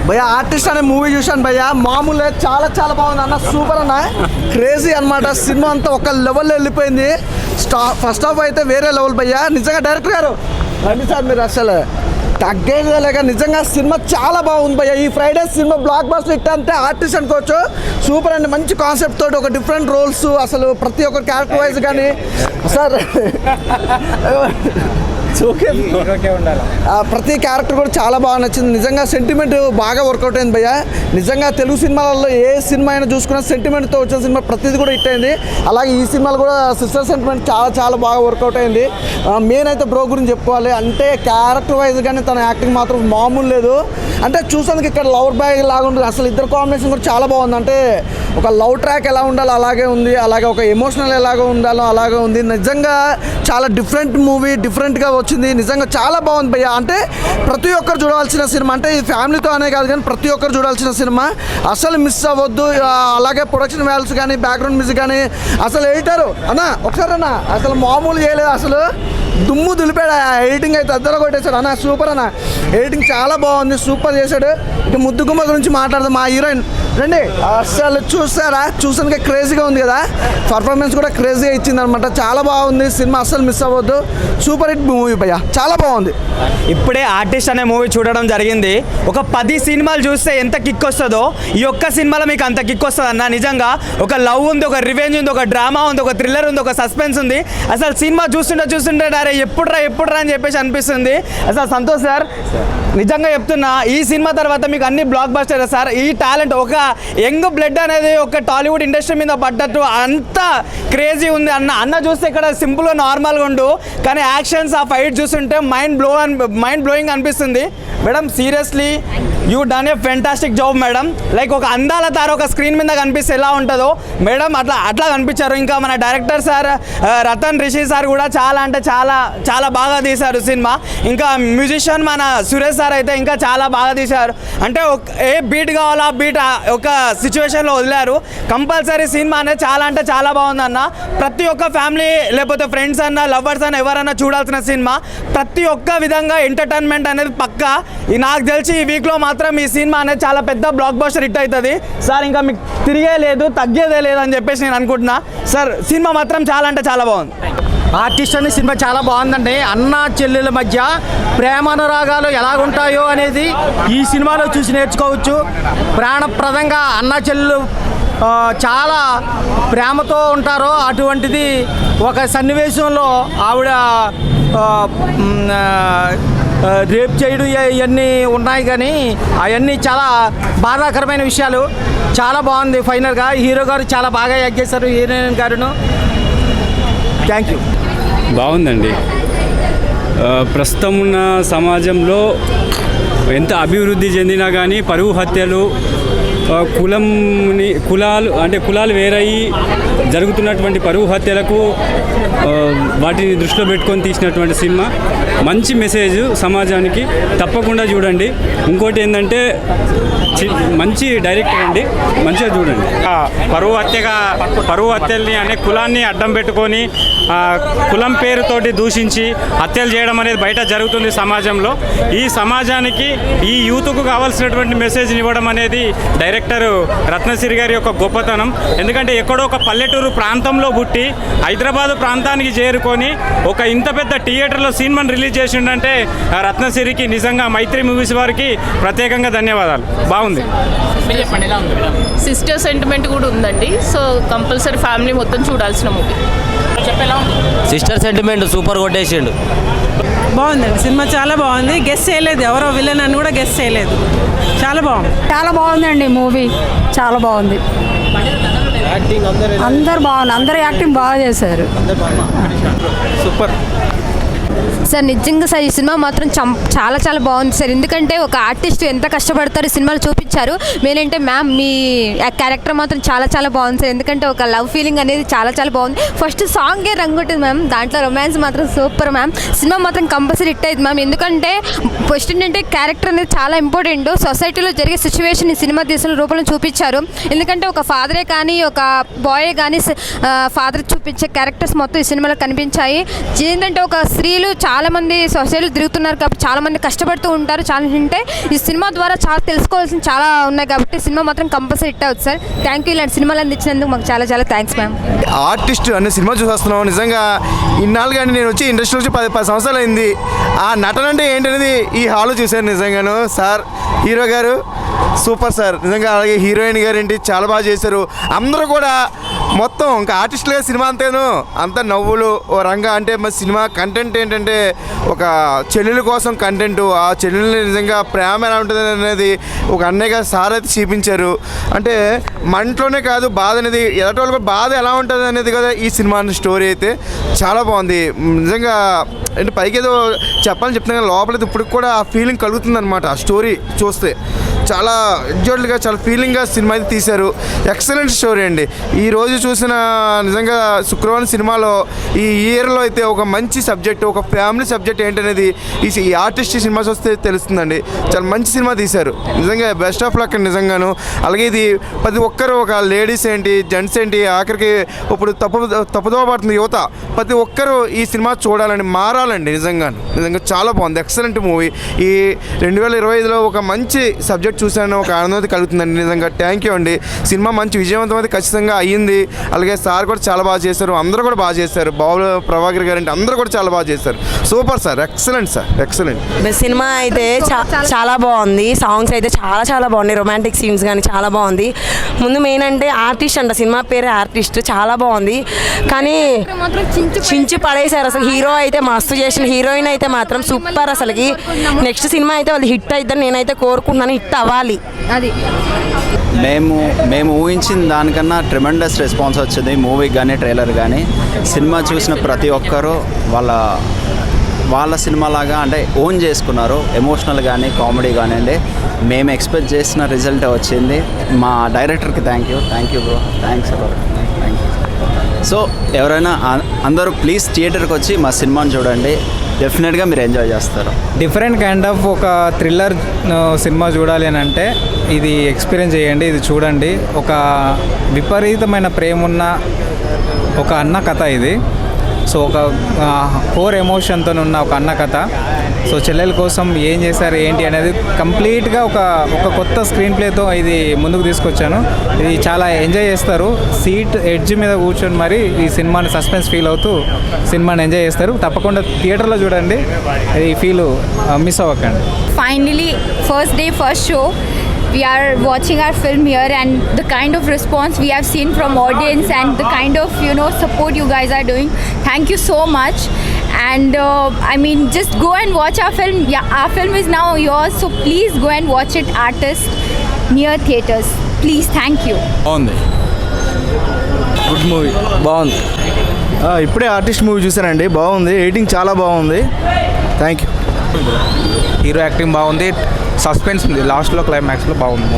భయ్యా ఆర్టిస్ట్ అనే మూవీ చూశాను భయ్యా, మామూలుగా చాలా చాలా బాగుంది అన్న, సూపర్ అన్న, క్రేజీ అనమాట. సినిమా అంతా ఒక లెవెల్లో వెళ్ళిపోయింది. ఫస్ట్ హాఫ్ అయితే వేరే లెవెల్ భయ్యా. నిజంగా డైరెక్టర్ గారు రండి సార్, మీరు అసలు తగ్గేదే లేక నిజంగా సినిమా చాలా బాగుంది భయ్య. ఈ Friday cinema block buster hit అంటే ఆర్టిస్ట్ అనుకోవచ్చు. సూపర్ అండి, మంచి కాన్సెప్ట్ తోటి ఒక డిఫరెంట్ రోల్స్, అసలు ప్రతి ఒక్క క్యారెక్టర్ వైజ్ కానీ సార్ ప్రతి క్యారెక్టర్ కూడా చాలా బాగా నచ్చింది. నిజంగా సెంటిమెంట్ బాగా వర్కౌట్ అయింది భయ్య. నిజంగా తెలుగు సినిమాలలో ఏ సినిమా అయినా చూసుకున్న సెంటిమెంట్తో వచ్చిన సినిమా ప్రతిది కూడా హిట్ అయింది. అలాగే ఈ సినిమాలు కూడా సిస్టర్ సెంటిమెంట్ చాలా చాలా బాగా వర్కౌట్ అయింది. మెయిన్ అయితే బ్రో గురించి చెప్పుకోవాలి అంటే క్యారెక్టర్ వైజ్ కానీ తన యాక్టింగ్ మాత్రం మామూలు లేదు. అంటే చూసేందుకు ఇక్కడ లవర్ బ్యాగ్ లాగా ఉంటుంది. అసలు ఇద్దరు కాంబినేషన్ కూడా చాలా బాగుంది. అంటే ఒక లవ్ ట్రాక్ ఎలా ఉండాలో అలాగే ఉంది, అలాగే ఒక ఎమోషనల్ ఎలాగో ఉండాలో అలాగే ఉంది. నిజంగా చాలా డిఫరెంట్ మూవీ, డిఫరెంట్గా వచ్చింది. నిజంగా చాలా బాగుంది భయ్య. అంటే ప్రతి ఒక్కరు చూడాల్సిన సినిమా, అంటే ఈ ఫ్యామిలీతో అనే కాదు కానీ ప్రతి ఒక్కరు చూడాల్సిన సినిమా, అసలు మిస్ అవ్వద్దు. అలాగే ప్రొడక్షన్ వాల్యూస్ కానీ బ్యాక్గ్రౌండ్ మ్యూజిక్ కానీ అసలు ఎడిటర్ అన్న ఒకసారి అన్న అసలు మామూలు చేయలేదు, అసలు దుమ్ము దులిపాడు. ఎడిటింగ్ అయితే అద్దరు కొట్టేశాడు అన్న, సూపర్ అన్న, ఎడిటింగ్ చాలా బాగుంది, సూపర్ చేశాడు. ఇక ముద్దుగుమ్మ గురించి మాట్లాడదాం. మా హీరోయిన్ రండి, అసలు చూస్తారా, చూసానికి క్రేజీగా ఉంది కదా, పర్ఫార్మెన్స్ కూడా క్రేజీగా ఇచ్చింది అనమాట. చాలా బాగుంది సినిమా, అస్సలు మిస్ అవ్వద్దు. సూపర్ హిట్ మూవీ భయ్య, చాలా బాగుంది. ఇప్పుడే ఆర్టిస్ట్ అనే మూవీ చూడడం జరిగింది. ఒక 10 సినిమాలు చూస్తే ఎంత కిక్ వస్తుందో ఈ ఒక్క సినిమాలో మీకు అంత కిక్ వస్తుంది అన్న. నిజంగా ఒక లవ్ ఉంది, ఒక రివెంజ్ ఉంది, ఒక డ్రామా ఉంది, ఒక థ్రిల్లర్ ఉంది, ఒక సస్పెన్స్ ఉంది. అసలు సినిమా చూస్తుంటే అరే ఎప్పుడురా అని చెప్పేసి అనిపిస్తుంది. అసలు సంతోష్ సార్ నిజంగా చెప్తున్నా, ఈ సినిమా తర్వాత మీకు అన్ని బ్లాక్ బస్టర్ సార్. ఈ టాలెంట్, ఒక యంగ్ బ్లడ్ అనేది ఒక టాలీవుడ్ ఇండస్ట్రీ మీద పడ్డట్టు అంత క్రేజీ ఉంది అన్న చూస్తే ఇక్కడ సింపుల్గా నార్మల్గా ఉండు, కానీ యాక్షన్స్ ఆ ఫైట్ చూస్తుంటే మైండ్ బ్లోయింగ్ అనిపిస్తుంది. Madam seriously you done a fantastic job madam. Like ఒక అందాల తార ఒక స్క్రీన్ మీద కనిపిస్తే ఎలా ఉంటుందో మేడం అట్లా కనిపించారు. ఇంకా మన director sir Ratan Rishi sir కూడా చాలా అంటే చాలా బాగా తీశారు సినిమా. ఇంకా మ్యూజిషియన్ మన సురేష్ సార్ అయితే ఇంకా చాలా బాగా తీశారు. అంటే ఏ బీట్ కావాలో ఆ బీట్ ఒక సిచ్యువేషన్లో వదిలారు. కంపల్సరీ సినిమా అనేది చాలా అంటే చాలా బాగుంది అన్న. ప్రతి ఒక్క ఫ్యామిలీ లేకపోతే ఫ్రెండ్స్ అన్న లవర్స్ అన్న ఎవరన్నా చూడాల్సిన సినిమా. ప్రతి ఒక్క విధంగా ఎంటర్టైన్మెంట్ అనేది పక్కా. నాకు తెలిసి ఈ వీక్లో మాత్రం ఈ సినిమా అనేది చాలా పెద్ద బ్లాక్ బస్టర్ హిట్ అవుతుంది సార్. ఇంకా మీకు తిరిగే లేదు, తగ్గేదే లేదు అని చెప్పేసి నేను అనుకుంటున్నా సార్. సినిమా మాత్రం చాలా అంటే చాలా బాగుంది. ఆర్టిస్ట్ అనే సినిమా చాలా బాగుందండి. అన్న చెల్లెల మధ్య ప్రేమానురాగాలు ఎలాగుంటాయో అనేది ఈ సినిమాలో చూసి నేర్చుకోవచ్చు. ప్రాణప్రదంగా అన్న చెల్లెలు చాలా ప్రేమతో ఉంటారో అటువంటిది ఒక సన్నివేశంలో ఆవిడ రేప్ చేయడం ఇవన్నీ ఉన్నాయి, కానీ అవన్నీ చాలా బాధాకరమైన విషయాలు. చాలా బాగుంది. ఫైనల్గా హీరో గారు చాలా బాగా యాక్ట్ చేశారు, హీరోయిన్ గారును. Thank you. బాగుందండి. ప్రస్తుతం ఉన్న సమాజంలో ఎంత అభివృద్ధి చెందినా కానీ పరువు హత్యలు, కులాలు వేరయ్యి జరుగుతున్నటువంటి పరువు హత్యలకు వాటిని దృష్టిలో పెట్టుకొని తీసినటువంటి సినిమా. మంచి మెసేజ్ సమాజానికి, తప్పకుండా చూడండి. ఇంకోటి ఏంటంటే మంచి డైరెక్టర్ అండి, మంచిగా చూడండి. పరువు హత్యల్ని అనే కులాన్ని అడ్డం పెట్టుకొని కులం పేరుతోటి దూషించి హత్యలు చేయడం అనేది బయట జరుగుతుంది సమాజంలో. ఈ సమాజానికి ఈ యూత్కు కావాల్సినటువంటి మెసేజ్ని ఇవ్వడం అనేది డైరెక్టర్ రత్నసిరి గారి యొక్క గొప్పతనం. ఎందుకంటే ఎక్కడో ఒక పల్లెటూరు ప్రాంతంలో పుట్టి హైదరాబాద్ ప్రాంతానికి చేరుకొని ఒక ఇంత పెద్ద థియేటర్లో సినిమాని రిలీజ్ చేసిండంటే రత్నసిరికి నిజంగా మైత్రి మూవీస్ వారికి ప్రత్యేకంగా ధన్యవాదాలు. బాగుంది. సిస్టర్ సెంటిమెంట్ కూడా ఉందండి. సో కంపల్సరీ ఫ్యామిలీ మొత్తం చూడాల్సిన మూవీ. సిస్టర్ సెంటిమెంట్ సూపర్ కొట్టేసిండు. బాగుందండి సినిమా, చాలా బాగుంది. గెస్ చేయలేదు, ఎవరో విలన్ అని కూడా గెస్ చేయలేదు. చాలా బాగుందండి మూవీ, చాలా బాగుంది. అందరు బాగుంది, అందరు యాక్టింగ్ బాగా చేశారు. Super sir. నిజంగా సార్ ఈ సినిమా మాత్రం చాలా చాలా బాగుంది సార్. ఎందుకంటే ఒక ఆర్టిస్ట్ ఎంత కష్టపడతారో సినిమాలు చూపించారు. మేనంటే మ్యామ్ మీ క్యారెక్టర్ మాత్రం చాలా చాలా బాగుంది సార్. ఎందుకంటే ఒక లవ్ ఫీలింగ్ అనేది చాలా చాలా బాగుంది. ఫస్ట్ సాంగే రంగు ఉంటుంది మ్యామ్, దాంట్లో రొమాన్స్ మాత్రం సూపర్ మ్యామ్. సినిమా మాత్రం కంపల్సరీ హిట్ అయింది మ్యామ్. ఎందుకంటే ఫస్ట్ ఏంటంటే క్యారెక్టర్ అనేది చాలా ఇంపార్టెంట్. సొసైటీలో జరిగే సిచ్యువేషన్ ఈ సినిమా తీసిన రూపంలో చూపించారు. ఎందుకంటే ఒక ఫాదరే కానీ ఒక బాయే కానీ ఫాదర్ చూపించే క్యారెక్టర్స్ మొత్తం ఈ సినిమాలో కనిపించాయి. ఏంటంటే ఒక స్త్రీలో సొసైటీలో చాలామంది సొసైటీలో తిరుగుతున్నారు కాబట్టి చాలామంది కష్టపడుతూ ఉంటారు. చాలా అంటే ఈ సినిమా ద్వారా చాలా తెలుసుకోవాల్సిన చాలా ఉన్నాయి కాబట్టి సినిమా మాత్రం కంపల్సరీ హిట్ అవుతుంది సార్. థ్యాంక్ యూ ఇలాంటి సినిమాలు అందించినందుకు మాకు చాలా చాలా థ్యాంక్స్ మ్యామ్. ఆర్టిస్ట్ అనే సినిమా చూసేస్తున్నాం. నిజంగా ఇన్నాళ్ళు కానీ నేను వచ్చి ఇండస్ట్రీ వచ్చి 10 సంవత్సరాలు అయింది. ఆ నటన అంటే ఏంటనేది ఈ హాల్లో చూశాను. నిజంగాను సార్ హీరో గారు సూపర్ సార్ నిజంగా. అలాగే హీరోయిన్ గారు ఏంటి చాలా బాగా చేశారు. అందరూ కూడా మొత్తం ఇంకా ఆర్టిస్టులుగా సినిమా అంతా నవ్వులు ఓ రంగా. అంటే మరి సినిమా కంటెంట్ ఏంటంటే ఒక చెల్లెల కోసం కంటెంట్. ఆ చెల్లెల్ని నిజంగా ప్రేమ ఎలా ఉంటుంది అనేది ఒక అన్నయ్యగా సార్ అయితే చూపించారు. అంటే మంటలోనే కాదు బాధ అనేది ఎలాంటి బాధ ఎలా ఉంటుంది అనేది కదా ఈ సినిమా స్టోరీ అయితే చాలా బాగుంది. నిజంగా అంటే పైకి ఏదో చెప్పాలని చెప్తున్నా కానీ లోపల ఇప్పుడు కూడా ఆ ఫీలింగ్ కలుగుతుంది అనమాట. ఆ స్టోరీ చూస్తే చాలా ఎగ్జాక్ట్గా చాలా ఫీలింగ్గా సినిమా అయితే తీశారు. ఎక్సలెంట్ స్టోరీ అండి. ఈరోజు చూసిన నిజంగా శుక్రవారం సినిమాలో ఈ ఇయర్లో అయితే ఒక మంచి సబ్జెక్ట్, ఒక ఫ్యామిలీ సబ్జెక్ట్ ఏంటనేది ఈ ఆర్టిస్ట్ సినిమాస్ వస్తే తెలుస్తుందండి. చాలా మంచి సినిమా తీశారు. నిజంగా బెస్ట్ ఆఫ్ లక్ అండి నిజంగాను. అలాగే ఇది ప్రతి ఒక్కరు ఒక లేడీస్ ఏంటి జెంట్స్ ఏంటి ఆఖరికి ఇప్పుడు తప్పుదోవ పడుతుంది యువత, ప్రతి ఒక్కరూ ఈ సినిమా చూడాలండి, మారాలండి. నిజంగా చాలా బాగుంది. Excellent movie. ఈ 2025లో ఒక మంచి సబ్జెక్ట్ చూసాను, ఒక ఆనందం కలుగుతుందండి. నిజంగా థ్యాంక్ యూ అండి. సినిమా మంచి విజయవంతం అయితే ఖచ్చితంగా అయ్యింది. అలాగే సార్ కూడా చాలా బాగా చేశారు. అందరూ కూడా బాగా చేశారు. బాబు ప్రభాకర్ గారు అంటే అందరూ కూడా చాలా బాగా చేశారు. Super sir. Excellent sir. Excellent. Cinema అయితే చాలా బాగుంది. సాంగ్స్ అయితే చాలా బాగున్నాయి. రొమాంటిక్ సీన్స్ కానీ చాలా బాగుంది. ముందు మెయిన్ అంటే ఆర్టిస్ట్ అంట, సినిమా పేరే ఆర్టిస్ట్. చాలా బాగుంది కానీ చించి పడేశారు అసలు. హీరో అయితే మస్తు చేసిన, హీరోయిన్ అయితే మాత్రం సూపర్. అసలుకి నెక్స్ట్ సినిమా అయితే వాళ్ళు హిట్ అవుతుందని నేనైతే కోరుకుంటున్నాను. హిట్ అవ్వాలి. అది మేము ఊహించిన దానికన్నా ట్రెమెండస్ రెస్పాన్స్ వచ్చింది మూవీకి కానీ ట్రైలర్ కానీ. సినిమా చూసిన ప్రతి ఒక్కరూ వాళ్ళ సినిమాలాగా అంటే ఓన్ చేసుకున్నారు. ఎమోషనల్ కానీ కామెడీ కానివ్వండి, మేము ఎక్స్పెక్ట్ చేసిన రిజల్ట్ వచ్చింది. మా డైరెక్టర్కి thank you bro. Thanks bro. Thank you. So ఎవరైనా అందరూ ప్లీజ్ థియేటర్కి వచ్చి మా సినిమాని చూడండి. డెఫినెట్గా మీరు ఎంజాయ్ చేస్తారు. డిఫరెంట్ కైండ్ ఆఫ్ ఒక థ్రిల్లర్ సినిమా చూడాలి అని అంటే ఇది ఎక్స్పీరియన్స్ చేయండి, ఇది చూడండి. ఒక విపరీతమైన ప్రేమ ఉన్న ఒక అన్న కథ ఇది. సో ఒక కోర్ ఎమోషన్తో ఉన్న ఒక అన్న కథ. సో చెల్లెల కోసం ఏం చేశారు ఏంటి అనేది కంప్లీట్గా ఒక కొత్త స్క్రీన్ ప్లేతో ఇది ముందుకు తీసుకొచ్చాను. ఇది చాలా ఎంజాయ్ చేస్తారు. సీట్ ఎడ్జ్ మీద కూర్చొని మరి ఈ సినిమాని సస్పెన్స్ ఫీల్ అవుతూ సినిమాని ఎంజాయ్ చేస్తారు. తప్పకుండా థియేటర్లో చూడండి, ఈ ఫీల్ మిస్ అవ్వకండి. Finally first day first show we are watching our film here, and the kind of response we have seen from audience and the kind of support you guys are doing, thank you so much. And I mean, just go and watch our film. Yeah, our film is now yours, so please go and watch it, Artist, near theaters, please. Thank you. బాగుంది. Good movie. బాగుంది. ఇప్పుడే artist movie చూసానండి. బాగుంది. Editing చాలా బాగుంది. Thank you. Hero acting బాగుంది. Suspense ఉంది, లాస్ట్లో క్లైమాక్స్లో బాగుంది.